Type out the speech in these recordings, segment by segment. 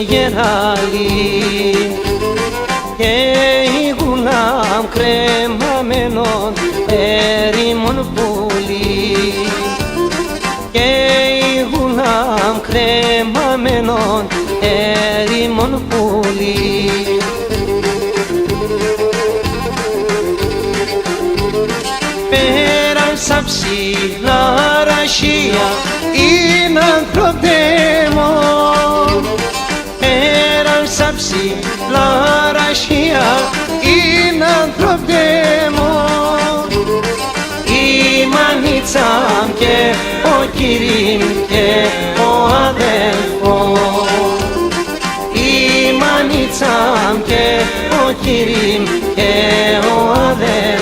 γεράλι και η γουλάμ κρεμαμένων ερήμων πουλί και η γουλάμ κρεμαμένων ερήμων πουλί. Πέρασα ψηλά ραχεία είναι ανθρωπέμο, πέρασα ψηλά ραχεία είναι ανθρωπέμο. Η μανίτσα και ο Κυρίμ και ο αδελφός, η μανίτσα και ο Κυρίμ και ο αδελφός.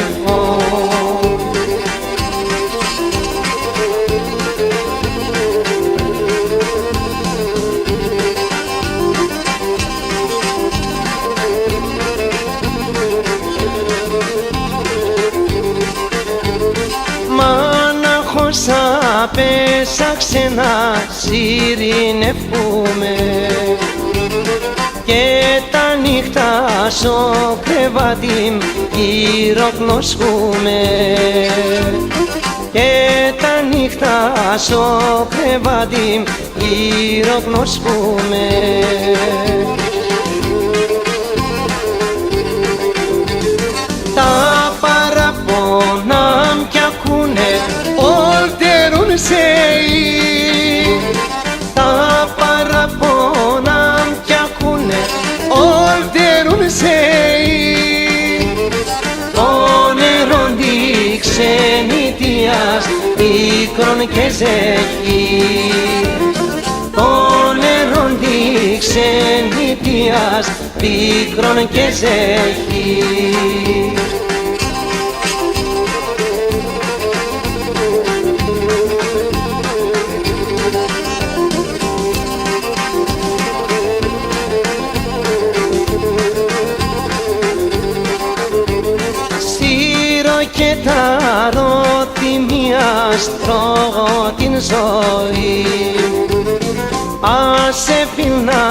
Πέσα ξένα σιρηνεύκουμε και τα νύχτα στο κρεβάτι γυροκνωσκούμε και τα νύχτα στο κρεβάτι γυροκνωσκούμε. Τα παραπονά μ' κι ακούνε όλτερουν τα παραπονά μ' κι ακούνε όλτερουν το νερό τη ξενιτίας πίκρον και ζέχει, το νερό τη ξενιτίας πίκρον και ζέχει. Και τα ρωτημίας τρώγω την ζωή, άσε φίλ να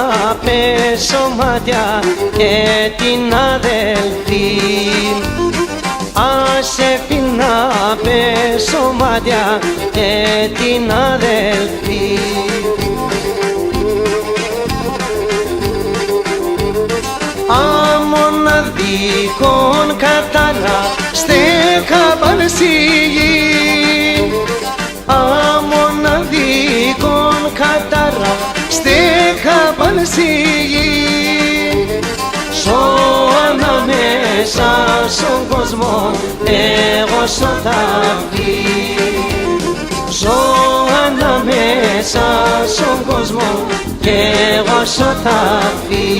πέσω μάτια και την αδελφή, άσε φίλ να πέσω μάτια και την αδελφή. Αμοναδικών κατάρα στέκα παλσίγη, αμοναδικών κατάρα στέκα παλσίγη. Ζω ανάμεσα στον κόσμο εγώ σωταφή, ζω ανάμεσα στον κόσμο και εγώ σωταφή.